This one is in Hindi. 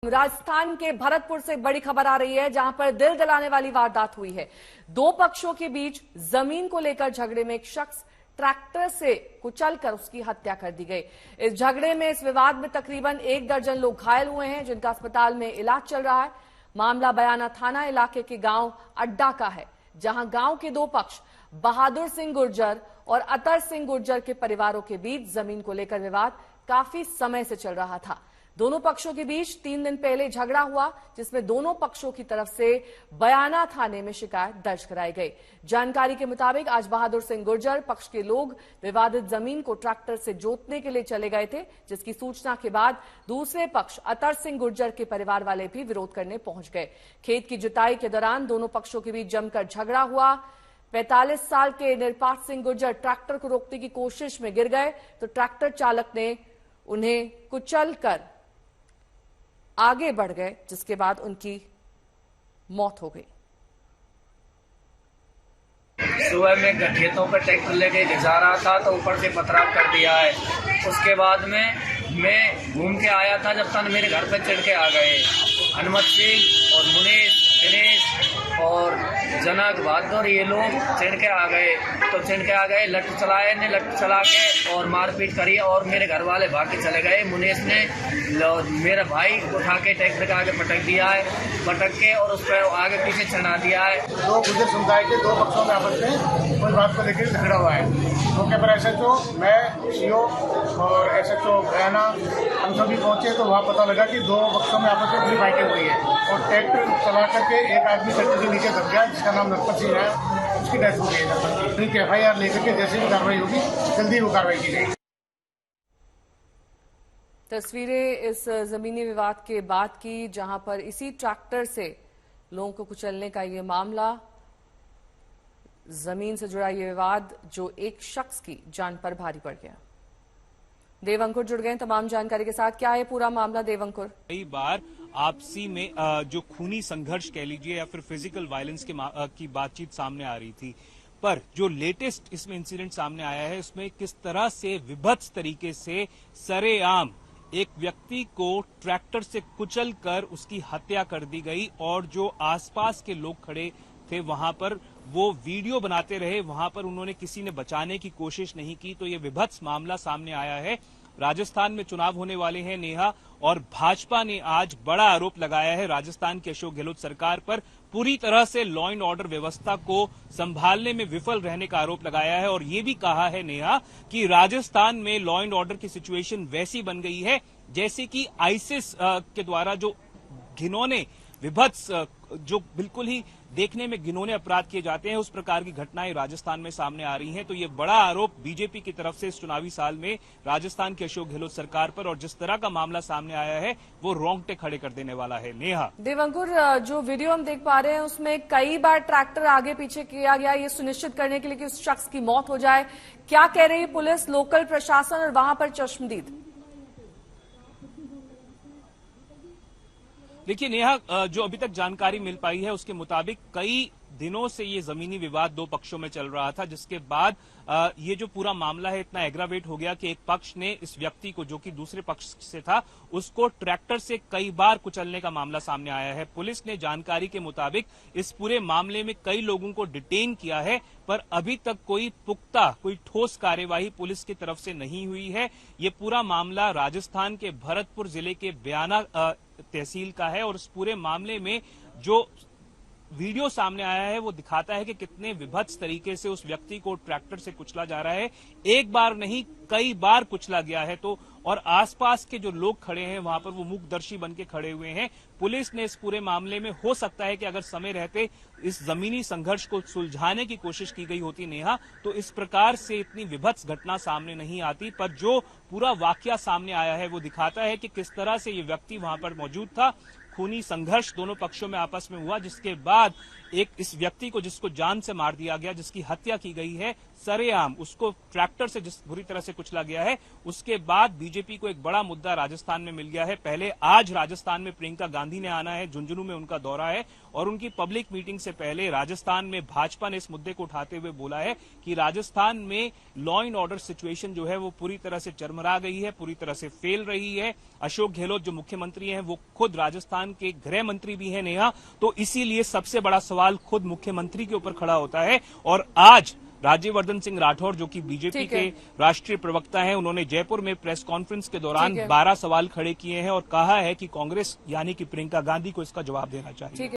राजस्थान के भरतपुर से बड़ी खबर आ रही है, जहां पर दिल जलाने वाली वारदात हुई है। दो पक्षों के बीच जमीन को लेकर झगड़े में एक शख्स ट्रैक्टर से कुचलकर उसकी हत्या कर दी गई। इस झगड़े में, इस विवाद में तकरीबन 1 दर्जन लोग घायल हुए हैं, जिनका अस्पताल में इलाज चल रहा है। मामला बयाना थाना इलाके के गांव अड्डा का है, जहां गांव के दो पक्ष बहादुर सिंह गुर्जर और अतर सिंह गुर्जर के परिवारों के बीच जमीन को लेकर विवाद काफी समय से चल रहा था। दोनों पक्षों के बीच 3 दिन पहले झगड़ा हुआ, जिसमें दोनों पक्षों की तरफ से बयाना थाने में शिकायत दर्ज कराई गई। जानकारी के मुताबिक आज बहादुर सिंह गुर्जर पक्ष के लोग विवादित जमीन को ट्रैक्टर से जोतने के लिए चले गए थे, जिसकी सूचना के बाद दूसरे पक्ष अतर सिंह गुर्जर के परिवार वाले भी विरोध करने पहुंच गए। खेत की जुताई के दौरान दोनों पक्षों के बीच जमकर झगड़ा हुआ। 45 साल के निरपाठ सिंह गुर्जर ट्रैक्टर को रोकने की कोशिश में गिर गए, तो ट्रैक्टर चालक ने उन्हें कुचलकर आगे बढ़ गए, जिसके बाद उनकी मौत हो गई। सुबह में खेतों पर ट्रैक्टर लेके जा रहा था तो ऊपर से पथराव कर दिया है। उसके बाद में मैं घूम के आया था, जब तक मेरे घर पर चढ़ के आ गए हनुमत सिंह और मुनीष, दिनेश और जनक बहादुर, ये लोग चढ़ के आ गए। तो चढ़ के आ गए, लठ चलाए ने, लठ चला के और मारपीट करी और मेरे घर वाले भाग के चले गए। मुनीष ने मेरा भाई उठा के ट्रैक्टर के आगे पटक दिया है, पटक के और उस पर आगे पीछे चढ़ा दिया है। दो गुर्जर समुदाय के दो पक्षों में आपस में कोई बात को लेकर झगड़ा हुआ है। मौके पर एसएचओ, मैं, सीओ और एसएचओ बयाना हम सभी पहुंचे तो वहाँ पता लगा कि दो पक्षों में आपस में बड़ी फाइटिंग हुई है और ट्रैक्टर चला करके एक आदमी ट्रैक्टर के नीचे दब गया, जिसका नाम नरपत सिंह है, उसकी डेथ हो गई। FIR लेकर के जैसे भी कार्रवाई होगी जल्दी वो कार्रवाई की जाएगी। तस्वीरें इस जमीनी विवाद के बाद की, जहां पर इसी ट्रैक्टर से लोगों को कुचलने का ये मामला, जमीन से जुड़ा ये विवाद जो एक शख्स की जान पर भारी पड़ गया। देवंकुर जुड़ गए तमाम जानकारी के साथ। क्या है पूरा मामला देवंकुर? कई बार आपसी में जो खूनी संघर्ष कह लीजिए या फिर फिजिकल वायलेंस की बातचीत सामने आ रही थी, पर जो लेटेस्ट इसमें इंसिडेंट सामने आया है, उसमें किस तरह से विभत्स तरीके से सरेआम एक व्यक्ति को ट्रैक्टर से कुचलकर उसकी हत्या कर दी गई और जो आसपास के लोग खड़े थे वहां पर वो वीडियो बनाते रहे, वहां पर उन्होंने किसी ने बचाने की कोशिश नहीं की। तो ये विभत्स मामला सामने आया है। राजस्थान में चुनाव होने वाले हैं नेहा, और भाजपा ने आज बड़ा आरोप लगाया है राजस्थान की अशोक गहलोत सरकार पर, पूरी तरह से लॉ एंड ऑर्डर व्यवस्था को संभालने में विफल रहने का आरोप लगाया है। और ये भी कहा है नेहा कि राजस्थान में लॉ एंड ऑर्डर की सिचुएशन वैसी बन गई है जैसे कि आईसिस के द्वारा जो घिनौने विभत्स, जो बिल्कुल ही देखने में घिनौने अपराध किए जाते हैं, उस प्रकार की घटनाएं राजस्थान में सामने आ रही हैं। तो ये बड़ा आरोप बीजेपी की तरफ से इस चुनावी साल में राजस्थान की अशोक गहलोत सरकार पर, और जिस तरह का मामला सामने आया है वो रोंगटे खड़े कर देने वाला है। नेहा, देवंकुर, जो वीडियो हम देख पा रहे हैं उसमें कई बार ट्रैक्टर आगे पीछे किया गया, ये सुनिश्चित करने के लिए कि उस शख्स की मौत हो जाए। क्या कह रही है पुलिस, लोकल प्रशासन और वहां पर चश्मदीद? देखिए नेहा, जो अभी तक जानकारी मिल पाई है उसके मुताबिक कई दिनों से ये जमीनी विवाद दो पक्षों में चल रहा था, जिसके बाद ये जो पूरा मामला है इतना एग्रावेट हो गया कि एक पक्ष ने इस व्यक्ति को, जो कि दूसरे पक्ष से था, उसको ट्रैक्टर से कई बार कुचलने का मामला सामने आया है। पुलिस ने जानकारी के मुताबिक इस पूरे मामले में कई लोगों को डिटेन किया है, पर अभी तक कोई पुख्ता, कोई ठोस कार्यवाही पुलिस की तरफ से नहीं हुई है। ये पूरा मामला राजस्थान के भरतपुर जिले के बयाना तहसील का है, और इस पूरे मामले में जो वीडियो सामने आया है वो दिखाता है कि कितने विभत्स तरीके से उस व्यक्ति को ट्रैक्टर से कुचला जा रहा है। एक बार नहीं, कई बार कुचला गया है। तो और आसपास के जो लोग खड़े हैं वहां पर वो मूकदर्शी बन के खड़े हुए हैं। पुलिस ने इस पूरे मामले में, हो सकता है कि अगर समय रहते इस जमीनी संघर्ष को सुलझाने की कोशिश की गई होती नेहा, तो इस प्रकार से इतनी विभत्स घटना सामने नहीं आती। पर जो पूरा वाकया सामने आया है वो दिखाता है कि किस तरह से ये व्यक्ति वहां पर मौजूद था, खूनी संघर्ष दोनों पक्षों में आपस में हुआ, जिसके बाद एक इस व्यक्ति को जिसको जान से मार दिया गया, जिसकी हत्या की गई है सरेआम, उसको ट्रैक्टर से जिस बुरी तरह से कुचला गया है, उसके बाद बीजेपी को एक बड़ा मुद्दा राजस्थान में मिल गया है। पहले आज राजस्थान में प्रियंका गांधी ने आना है, झुंझुनू में उनका दौरा है और उनकी पब्लिक मीटिंग से पहले राजस्थान में भाजपा ने इस मुद्दे को उठाते हुए बोला है कि राजस्थान में लॉ एंड ऑर्डर सिचुएशन जो है वो पूरी तरह से चरमरा गई है, पूरी तरह से फेल रही है। अशोक गहलोत जो मुख्यमंत्री हैं वो खुद राजस्थान के गृह मंत्री भी हैं नेहा, तो इसीलिए सबसे बड़ा सवाल खुद मुख्यमंत्री के ऊपर खड़ा होता है। और आज राज्यवर्धन सिंह राठौर जो कि बीजेपी के राष्ट्रीय प्रवक्ता हैं, उन्होंने जयपुर में प्रेस कॉन्फ्रेंस के दौरान 12 सवाल खड़े किए हैं और कहा है कि कांग्रेस यानी कि प्रियंका गांधी को इसका जवाब देना चाहिए।